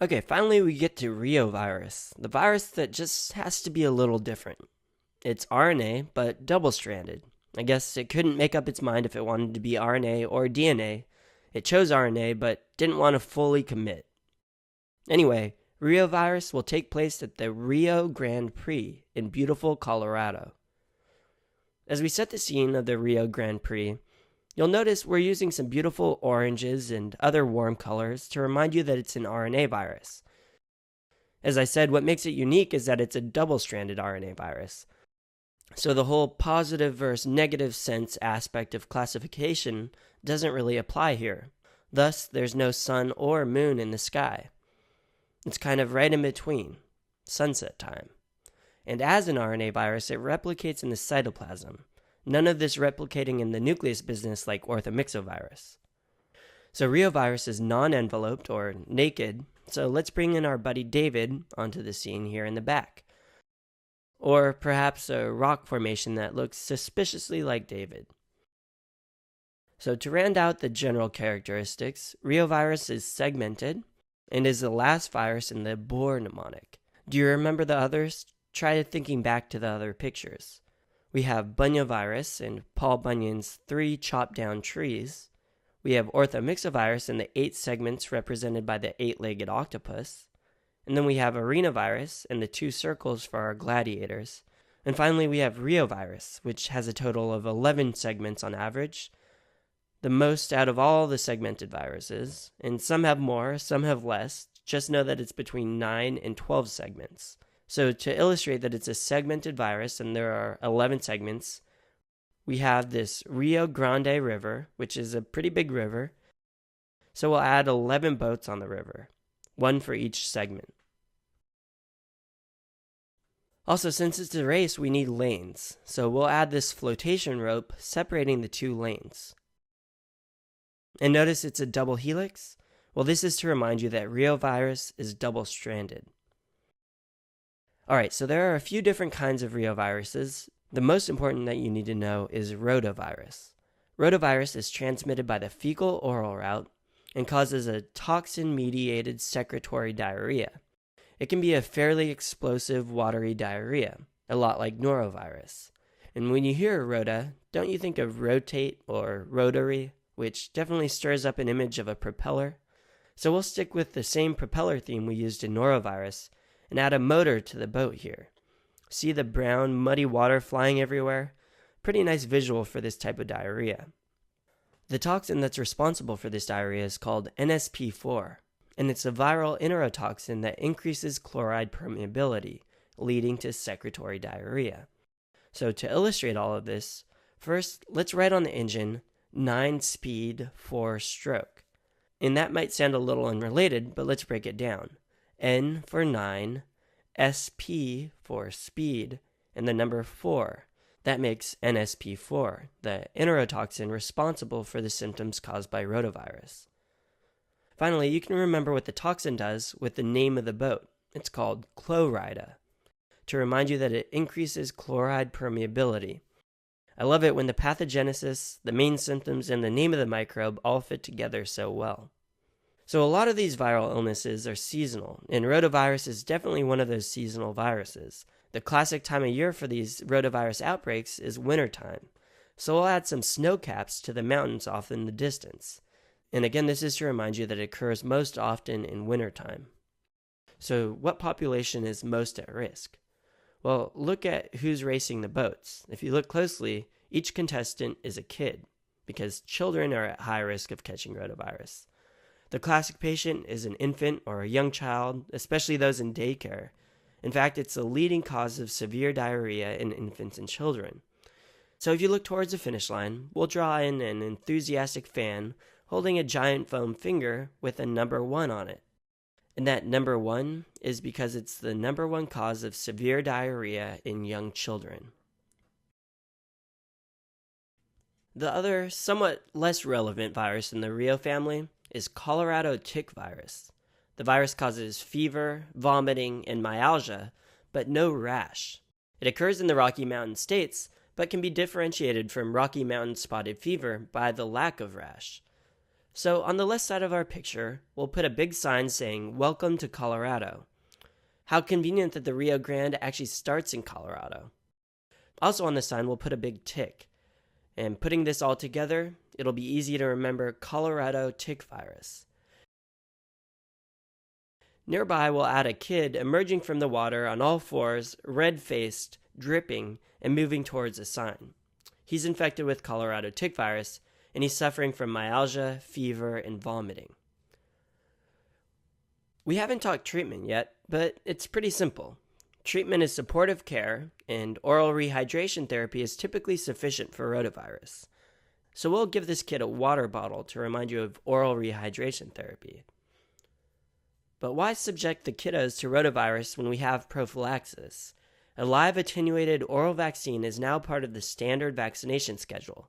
Okay, finally we get to reovirus, the virus that just has to be a little different. It's RNA, but double-stranded. I guess it couldn't make up its mind if it wanted to be RNA or DNA. It chose RNA, but didn't want to fully commit. Anyway, reovirus will take place at the Rio Grande Prix in beautiful Colorado. As we set the scene of the Rio Grande Prix, you'll notice we're using some beautiful oranges and other warm colors to remind you that it's an RNA virus. As I said, what makes it unique is that it's a double-stranded RNA virus. So the whole positive versus negative sense aspect of classification doesn't really apply here. Thus, there's no sun or moon in the sky. It's kind of right in between, sunset time. And as an RNA virus, it replicates in the cytoplasm. None of this replicating in the nucleus business like orthomyxovirus. So reovirus is non-enveloped or naked, so let's bring in our buddy David onto the scene here in the back. Or perhaps a rock formation that looks suspiciously like David. So to round out the general characteristics, reovirus is segmented and is the last virus in the Bohr mnemonic. Do you remember the others? Try thinking back to the other pictures. We have Bunyavirus and Paul Bunyan's 3 chopped down trees. We have orthomyxovirus and the 8 segments represented by the 8-legged octopus. And then we have arenavirus and the 2 circles for our gladiators. And finally we have reovirus, which has a total of 11 segments on average, the most out of all the segmented viruses. And some have more, some have less. Just know that it's between 9 and 12 segments. So to illustrate that it's a segmented virus and there are 11 segments, we have this Rio Grande River, which is a pretty big river. So we'll add 11 boats on the river, 1 for each segment. Also, since it's a race, we need lanes. So we'll add this flotation rope separating the 2 lanes. And notice it's a double helix? Well, this is to remind you that reovirus is double-stranded. Alright, so there are a few different kinds of reoviruses. The most important that you need to know is rotavirus. Rotavirus is transmitted by the fecal-oral route and causes a toxin-mediated secretory diarrhea. It can be a fairly explosive, watery diarrhea, a lot like norovirus. And when you hear rota, don't you think of rotate or rotary, which definitely stirs up an image of a propeller? So we'll stick with the same propeller theme we used in norovirus and add a motor to the boat here. See the brown, muddy water flying everywhere? Pretty nice visual for this type of diarrhea. The toxin that's responsible for this diarrhea is called NSP4, and it's a viral enterotoxin that increases chloride permeability, leading to secretory diarrhea. So to illustrate all of this, first let's write on the engine 9-speed 4-stroke. And that might sound a little unrelated, but let's break it down. N for 9, SP for speed, and the number 4. That makes NSP4, the enterotoxin responsible for the symptoms caused by rotavirus. Finally, you can remember what the toxin does with the name of the boat. It's called chlorida, to remind you that it increases chloride permeability. I love it when the pathogenesis, the main symptoms, and the name of the microbe all fit together so well. So a lot of these viral illnesses are seasonal, and rotavirus is definitely one of those seasonal viruses. The classic time of year for these rotavirus outbreaks is wintertime, so we'll add some snow caps to the mountains off in the distance. And again, this is to remind you that it occurs most often in wintertime. So what population is most at risk? Well, look at who's racing the boats. If you look closely, each contestant is a kid, because children are at high risk of catching rotavirus. The classic patient is an infant or a young child, especially those in daycare. In fact, it's the leading cause of severe diarrhea in infants and children. So if you look towards the finish line, we'll draw in an enthusiastic fan holding a giant foam finger with a number 1 on it. And that number 1 is because it's the number 1 cause of severe diarrhea in young children. The other, somewhat less relevant virus in the Rio family is Colorado tick virus. The virus causes fever, vomiting, and myalgia, but no rash. It occurs in the Rocky Mountain states, but can be differentiated from Rocky Mountain spotted fever by the lack of rash. So on the left side of our picture, we'll put a big sign saying, "Welcome to Colorado." How convenient that the Rio Grande actually starts in Colorado. Also on the sign, we'll put a big tick. And putting this all together, it'll be easy to remember Colorado tick virus. Nearby, we'll add a kid emerging from the water on all fours, red-faced, dripping, and moving towards the sign. He's infected with Colorado tick virus, and he's suffering from myalgia, fever, and vomiting. We haven't talked treatment yet, but it's pretty simple. Treatment is supportive care, and oral rehydration therapy is typically sufficient for rotavirus. So we'll give this kid a water bottle to remind you of oral rehydration therapy. But why subject the kiddos to rotavirus when we have prophylaxis? A live attenuated oral vaccine is now part of the standard vaccination schedule.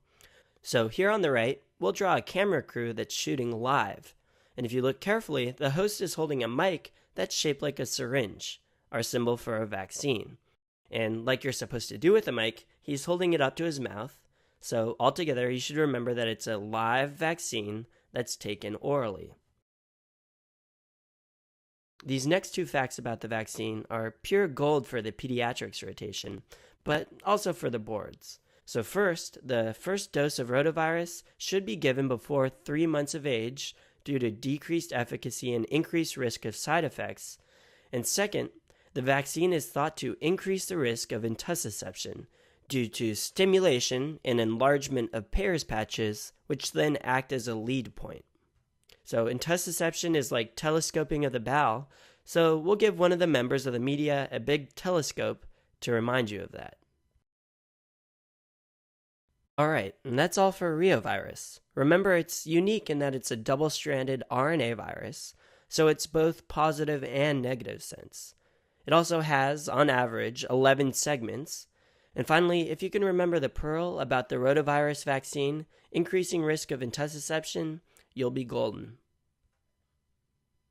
So here on the right, we'll draw a camera crew that's shooting live. And if you look carefully, the host is holding a mic that's shaped like a syringe, our symbol for a vaccine. And like you're supposed to do with a mic, he's holding it up to his mouth. So altogether, you should remember that it's a live vaccine that's taken orally. These next two facts about the vaccine are pure gold for the pediatrics rotation, but also for the boards. So first, the first dose of rotavirus should be given before 3 months of age due to decreased efficacy and increased risk of side effects. And second, the vaccine is thought to increase the risk of intussusception due to stimulation and enlargement of Peyer's patches, which then act as a lead point. So intussusception is like telescoping of the bowel, so we'll give one of the members of the media a big telescope to remind you of that. Alright, and that's all for reovirus. Remember, it's unique in that it's a double-stranded RNA virus, so it's both positive and negative sense. It also has, on average, 11 segments. And finally, if you can remember the pearl about the rotavirus vaccine increasing risk of intussusception, you'll be golden.